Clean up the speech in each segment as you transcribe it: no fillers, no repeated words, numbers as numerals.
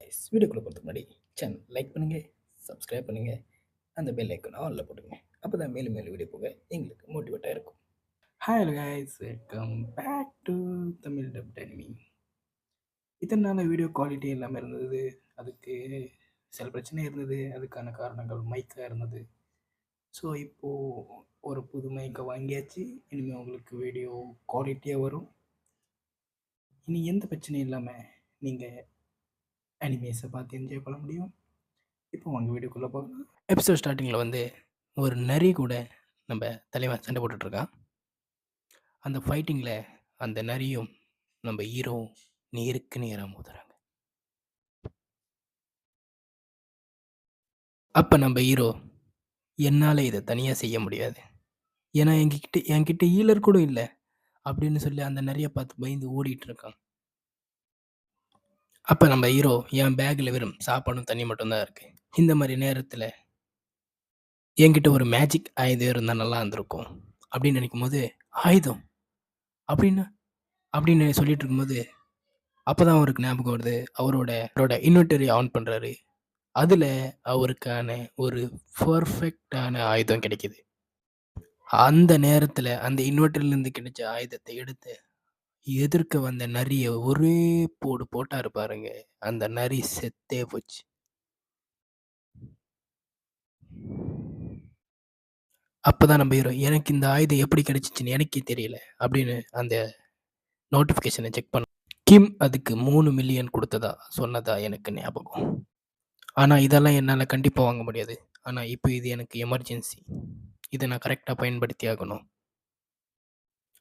Guys, வீடியோக்குள்ள போகிறதுக்கு முன்னாடி சேனல் லைக் பண்ணுங்கள், சப்ஸ்கிரைப் பண்ணுங்கள், அந்த பெல் ஐக்கன் ஆலில் போட்டுங்க. அப்போ தான் மேலும் மேலும் வீடியோ போக எங்களுக்கு மோட்டிவேட்டாக இருக்கும். Hello guys, welcome back to Tamil dubbed anime. இத்தனை நாள் வீடியோ குவாலிட்டி இல்லாமல் இருந்தது. அதுக்கு சில பிரச்சனை இருந்தது. அதுக்கான காரணங்கள் மைக்காக இருந்தது. ஸோ இப்போது ஒரு புது மைக்கை வாங்கியாச்சு. இனிமேல் உங்களுக்கு வீடியோ குவாலிட்டியாக வரும். இனி எந்த பிரச்சனையும் இல்லாமல் நீங்கள் அனிமேஸை பார்த்து என்ஜாய் பண்ண முடியும். இப்போ வாங்க வீடியோக்குள்ளே போகலாம். எபிசோட் ஸ்டார்டிங்கில் வந்து ஒரு நரி கூட நம்ம தலைவன் சண்டை போட்டுட்ருக்கான். அந்த ஃபைட்டிங்கில் அந்த நரியும் நம்ம ஹீரோ நேருக்கு நேராக மோதுறாங்க. அப்போ நம்ம ஹீரோ, என்னால் இதை தனியாக செய்ய முடியாது, ஏன்னா என்கிட்ட ஹீலர் கூட இல்லை அப்படின்னு சொல்லி அந்த நரியை பார்த்து பயந்து ஓடிட்டு இருக்கான். அப்போ நம்ம ஹீரோ, என் பேக்கில் வெறும் சாப்பாடும் தண்ணி மட்டும்தான் இருக்குது. இந்த மாதிரி நேரத்தில் என்கிட்ட ஒரு மேஜிக் ஆயுதம் இருந்தால் நல்லா இருந்திருக்கும் அப்படின்னு நினைக்கும் போது, ஆயுதம் அப்படின்னு சொல்லிட்டு இருக்கும்போது அப்போ தான் அவருக்கு ஞாபகம் வருது. அவரோட இன்வென்டரி ஆன் பண்ணுறாரு. அதில் அவருக்கான ஒரு பர்ஃபெக்டான ஆயுதம் கிடைக்கிது. அந்த நேரத்தில் அந்த இன்வெர்டர்லேருந்து கிடைச்ச ஆயுதத்தை எடுத்து எதிர்க்க வந்த நரியை ஒரே போடு போட்டாரு பாருங்க. அந்த நரி செத்தே போச்சு. அப்போதான் நம்ம ஹீரோ, எனக்கு இந்த ஆயுதம் எப்படி கிடைச்சிச்சுன்னு எனக்கே தெரியல அப்படின்னு அந்த நோட்டிஃபிகேஷனை செக் பண்ண, கிம் அதுக்கு 3 மில்லியன் கொடுத்ததா சொன்னதா எனக்கு ஞாபகம். ஆனால் இதெல்லாம் என்னால் கண்டிப்பாக வாங்க முடியாது. ஆனால் இப்போ இது எனக்கு எமர்ஜென்சி. இதை நான் கரெக்டாக பயன்படுத்தி ஆகணும்.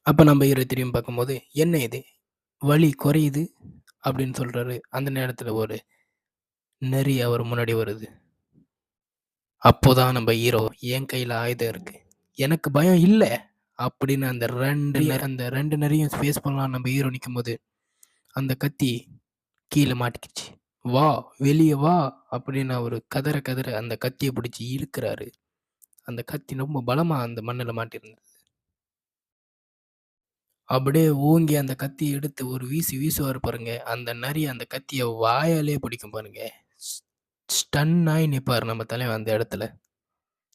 அப்போ நம்ம ஹீரோ திரும்பி பார்க்கும்போது, என்ன இது வலி குறையுது அப்படின்னு சொல்கிறாரு. அந்த நேரத்தில் ஒரு நரி அவர் முன்னாடி வருது. அப்போதான் நம்ம ஹீரோ, என் கையில் ஆயுதம் இருக்குது, எனக்கு பயம் இல்லை அப்படின்னு அந்த ரெண்டு நரியும் ஃபேஸ் பண்ணலாம் நம்ம ஹீரோ நிற்கும்போது அந்த கத்தி கீழே மாட்டிக்கிச்சு. வா வெளியே வா அப்படின்னு அவர் கதற அந்த கத்தியை பிடிச்சி இழுக்கிறாரு. அந்த கத்தி ரொம்ப பலமாக அந்த மண்ணில் மாட்டிருந்தது. அப்படியே ஓங்கி அந்த கத்தியை எடுத்து ஒரு வீசுவார் பாருங்க. அந்த நரி அந்த கத்தியை வாயாலே பிடிக்கும் பாருங்க. ஸ்டன் ஆகி நிற்பார் நம்ம தலைவன் அந்த இடத்துல.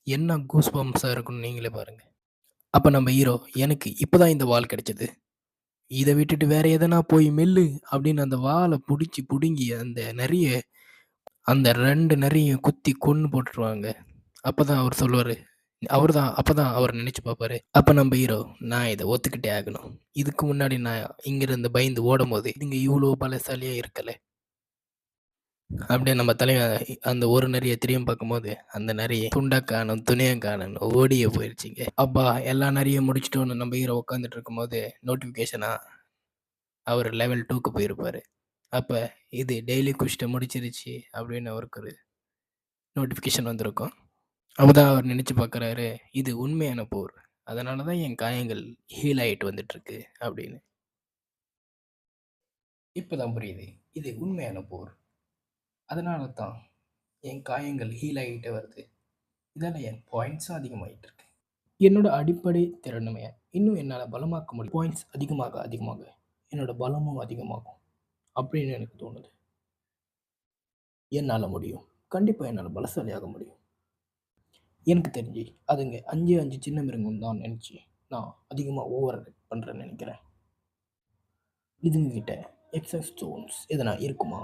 என்ன கூஸ் பம்ப்ஸாக இருக்குன்னு நீங்களே பாருங்க. அப்போ நம்ம ஹீரோ, எனக்கு இப்போதான் இந்த வால் கிடைச்சது, இதை விட்டுட்டு வேற எதனா போய் மெல்லு அப்படின்னு அந்த வாலை பிடுங்கி அந்த 2 நரியும் குத்தி கொன்று போட்டுருவாங்க. அப்பதான் அவர் சொல்லுவார், அப்பதான் அவர் நினைச்சு பார்ப்பாரு. அப்போ நம்ம ஹீரோ, நான் இதை ஒத்துக்கிட்டே ஆகணும். இதுக்கு முன்னாடி நான் இங்கிருந்து பயந்து ஓடும் போது இங்க இவ்வளோ பலசாலியா இருக்கல அப்படியே நம்ம தலைவன் அந்த ஒரு நரியை திரும்பி பார்க்கும்போது அந்த நரியை துண்டாக்கானும் துணியங்கானன் ஓடியே போயிடுச்சிங்க. அப்பா எல்லா நரியும் முடிச்சிட்டோன்னு நம்ம ஹீரோ உட்காந்துட்டு இருக்கும்போது நோட்டிஃபிகேஷனா அவர் லெவல் 2க்கு போயிருப்பாரு. அப்போ இது டெய்லி குஷ்ட முடிச்சிருச்சு அப்படின்னு அவருக்கு ஒரு நோட்டிஃபிகேஷன் வந்திருக்கும். அப்போதான் அவர் நினச்சி பார்க்குறாரு, இது உண்மையான போர், அதனால தான் என் காயங்கள் ஹீல் ஆகிட்டு வந்துட்டுருக்கு அப்படின்னு. இப்போ தான் புரியுது, இது உண்மையான போர், அதனால தான் என் காயங்கள் ஹீல் ஆகிட்டே வருது, இதால் என் பாயிண்ட்ஸும் அதிகமாகிட்டு இருக்கு. என்னோட அடிப்படை திறனுமே இன்னும் என்னால் பலமாக்க முடியும். பாயிண்ட்ஸ் அதிகமாக என்னோட பலமும் அதிகமாகும் அப்படின்னு எனக்கு தோணுது. என்னால் முடியும், கண்டிப்பாக என்னால் பலசாலியாக முடியும். எனக்கு தெரிஞ்சு அதுங்க 5 சின்ன மிருகம் தான் நினச்சி நான் அதிகமாக ஓவர் பண்ணுறேன்னு நினைக்கிறேன். இதுங்ககிட்ட எக்ஸஸ் ஸ்டோன்ஸ் எதனா இருக்குமா?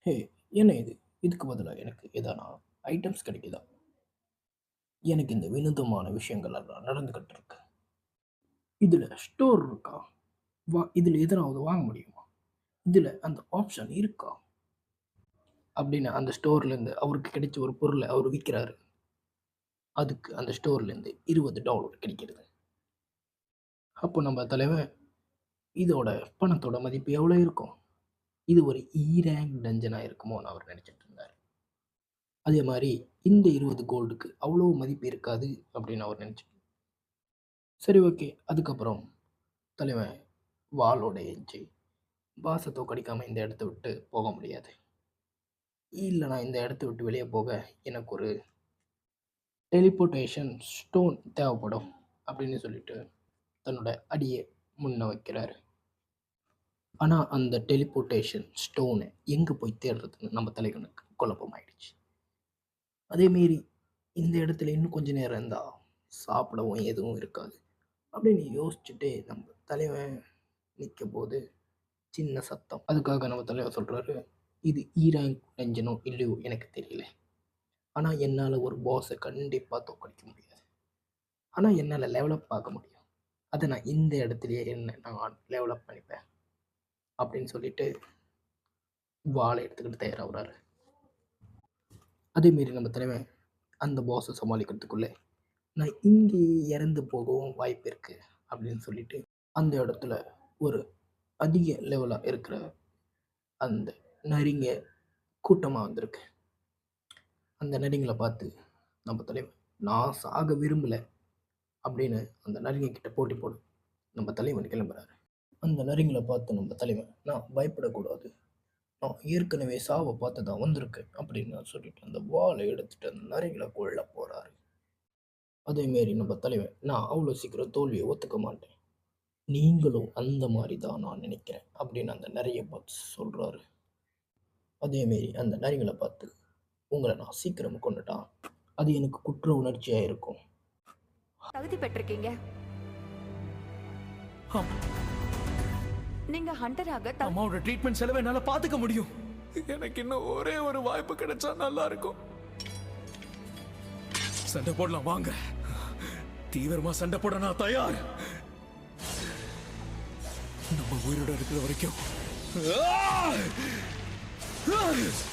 ஹே, என்ன இது? இதுக்கு பதிலாக எனக்கு எதனா ஐட்டம்ஸ் கிடைக்குதா? எனக்கு இந்த வினோதமான விஷயங்கள் எல்லாம் நடந்துக்கிட்டு இருக்கு. இதில் ஸ்டோர் இருக்கா? இதில் எதனாவது வாங்க முடியுமா? இதில் அந்த ஆப்ஷன் இருக்கா அப்படின்னு அந்த ஸ்டோர்லேருந்து அவருக்கு கிடைச்ச ஒரு பொருளை அவர் விற்கிறாரு. அதுக்கு அந்த ஸ்டோர்லேருந்து $20 கிடைக்கிறது. அப்போ நம்ம தலைவன், இதோட பணத்தோட மதிப்பு எவ்வளோ இருக்கும்? இது ஒரு ரேங்க் டஞ்சனாக இருக்குமோன்னு அவர் நினச்சிட்டு இருந்தார். அதே மாதிரி இந்த 20 கோல்டுக்கு அவ்வளோ மதிப்பு இருக்காது அப்படின்னு அவர் நினச்சிட்டு. சரி, ஓகே. அதுக்கப்புறம் தலைவன் வாளோட எஞ்சி, பாசை தோக்கடிக்காமல் இந்த இடத்த விட்டு போக முடியாது, இல்லை நான் இந்த இடத்த விட்டு வெளியே போக எனக்கு ஒரு டெலிபோர்டேஷன் ஸ்டோன் தேவைப்படும் அப்படின்னு சொல்லிட்டு தன்னோட அடியை முன்ன வைக்கிறாரு. ஆனா, அந்த டெலிபோர்டேஷன் ஸ்டோன எங்க போய் தேடுறதுன்னு நம்ம தலைவனுக்கு குழப்பம் ஆயிடுச்சு. அதே மீறி இந்த இடத்துல இன்னும் கொஞ்ச நேரம் இருந்தா சாப்பிடவும் எதுவும் இருக்காது. அப்படின்னு யோசிச்சுட்டே நம்ம தலைவன் நிக்கும்போது சின்ன சத்தம். அதுக்காக நம்ம தலைவர் சொல்றாரு, "இது ஈரான் நெஞ்சனோ இல்லையோ எனக்கு தெரியல. ஆனா என்னால ஒரு பாஸ கண்டிப்பா தோற்கடிக்க முடியாது. ஆனா என்னால டெவலப் ஆக முடியும். அத நான் இந்த இடத்திலேயே என்ன நான் டெவலப் பண்ணிப்பேன்." அப்படின்னு சொல்லிட்டு வாள எடுத்துக்கிட்டு தயாராகுறாரு. அதே மீறி நம்ம தலைவன் அந்த பாஸ சமாளிக்கிறதுக்குள்ள, "நான் இங்கேயே இறந்து போகவும் வாய்ப்பு இருக்கு." அப்படின்னு சொல்லிட்டு அந்த இடத்துல ஒரு அதிக லெவலா இருக்கிற அந்த நரிங்க கூட்டமா வந்திருக்கு. அந்த நரிங்கள பார்த்து நம்ம தலைவன், "நான் சாக விரும்பல." அப்படின்னு அந்த நரிங்க கிட்ட போட்டி போட நம்ம தலைவன் கிளம்புறாரு. அந்த நரிங்கள பார்த்து நம்ம தலைவன், "நான் பயப்படக்கூடாது. நான் ஏற்கனவே சாவ பார்த்து தான் வந்திருக்கேன்." அப்படின்னு சொல்லிட்டு அந்த வாள எடுத்துட்டு அந்த நரிங்கள கொல்ல போறாரு. அதே மாரி நம்ம தலைவன், "நான் அவ்வளோ சீக்கிரம் தோல்விய ஒத்துக்க மாட்டேன். நீங்களும் அந்த மாரி தான் நான் நினைக்கிறேன்." அப்படின்னு அந்த நரிய பார்த்து சொல்றாரு. அதே மாரி அந்த நரிங்கள பார்த்து, "உங்கள நான் சீக்கிரம் கொன்னுட்டா, அது எனக்கு குற்ற உணர்ச்சியா இருக்கும்." தகுதி பெற்றிருக்கீங்க. ஆம். நீங்க ஹண்டராக அம்மாவோட ட்ரீட்மெண்ட் செலவை என்னால பாத்துக்க முடியும். எனக்கு இன்னும் ஒரே ஒரு வாய்ப்பு கிடைச்சா நல்லா இருக்கும். சண்டை போடலாம் வாங்க. தீவிரமா சண்டை போட நான் தயார். நம்ம உயிரோட இருக்கிற வரைக்கும்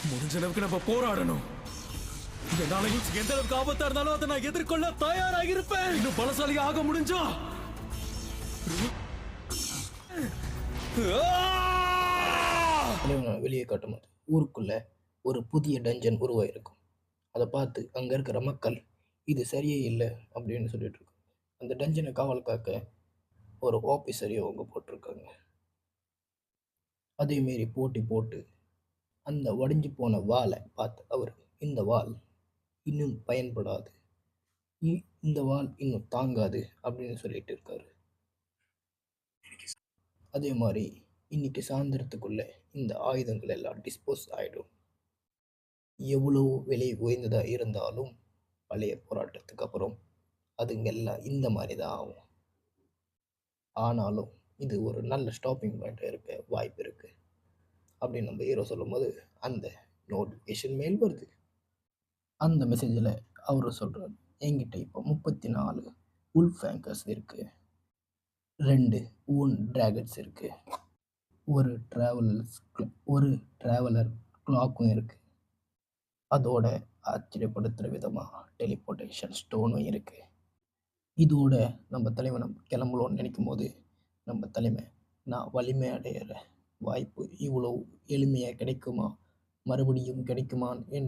முடிஞ்ச அளவுக்கு நம்ம போராடணும். என்னால எந்த அளவுக்கு ஆபத்தா இருந்தாலும் அதை நான் எதிர்கொள்ள தயாராக இருப்பேன். இன்னும் பலசாலி ஆக முடிஞ்சா தலைவன வெளியே காட்டும்போது, ஊருக்குள்ள ஒரு புதிய டஞ்சன் உருவாயிருக்கும். அத பார்த்து அங்க இருக்கிற மக்கள், "இது சரியே இல்ல." அப்படின்னு சொல்லிட்டு இருக்காங்க. அந்த டஞ்சன காவல் காக்க ஒரு ஆபிசரையும் அவங்க போட்டிருக்காங்க. அதே மாரி போட்டி போட்டு அந்த உடைஞ்சு போன வாள பார்த்து அவரு, "இந்த வாள் இன்னும் பயன்படாது. இந்த வாள் இன்னும் தாங்காது." அப்படின்னு சொல்லிட்டு இருக்காரு. அதே மாரி இன்னைக்கு சாயந்திரத்துக்குள்ள இந்த ஆயுதங்கள் எல்லாம் டிஸ்போஸ் ஆயிடும். எவ்வளோ விலை உயர்ந்ததா இருந்தாலும் பழைய போராட்டத்துக்கு அப்புறம் அதுங்கெல்லாம் இந்த மாரி தான் ஆகும். ஆனாலும் இது ஒரு நல்ல ஸ்டாப்பிங் பாயிண்ட்டா இருக்க வாய்ப்பு இருக்கு. அப்படின்னு நம்ம ஹீரோ சொல்லும்போது, அந்த நோட்டிஃபிகேஷன் மெயில் வருது. அந்த மெசேஜில அவரு சொல்றாரு, "என்கிட்ட இப்போ 34 வுல்ஃப் ஆங்கர்ஸ் இருக்கு. 2 வூண்ட் டிராகன்ஸ் இருக்கு. ஒரு ஒரு டிராவலர் கிளாக்கும் இருக்கு. அதோட ஆச்சரியப்படுத்துற விதமா டெலிபோர்டேஷன் ஸ்டோனும் இருக்கு." இதோட நம்ம தலைவன் கிளம்பணும்னு நினைக்கும்போது, நம்ம தலைவன், "நான் வலிமை அடையிற வாய்ப்பு இவ்வளோ எளிமையா கிடைக்குமா? மறுபடியும் கிடைக்குமான்னு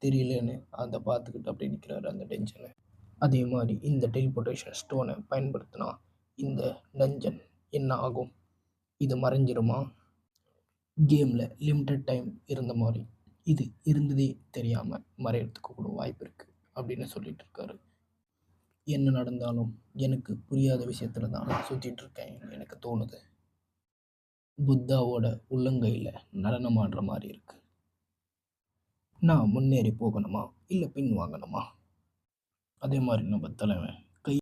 தெரியலன்னு." அத பார்த்துக்கிட்டு அப்படியே நிற்கிறாரு அந்த டென்ஷன்ல. அதே மாரி இந்த டெலிபோர்டேஷன் ஸ்டோன பயன்படுத்தினா இந்த டஞ்சன் என்ன ஆகும்? இது மறைஞ்சிருமா? கேம்ல லிமிட்டட் டைம் இருந்த மாரி இது இருந்ததே தெரியாம மறையறதுக்கு கூட வாய்ப்பு இருக்கு அப்படின்னு சொல்லிட்டு இருக்காரு. என்ன நடந்தாலும் எனக்கு புரியாத விஷயத்துல தான் நான் சுத்திட்டு இருக்கேன் எனக்கு தோணுது. புத்தாவோட உள்ளங்கையில நடனமாடுற மாரி இருக்கு. நான் முன்னேறி போகணுமா? இல்ல பின் வாங்கணுமா? அதே மாரி நம்ம தலைவன்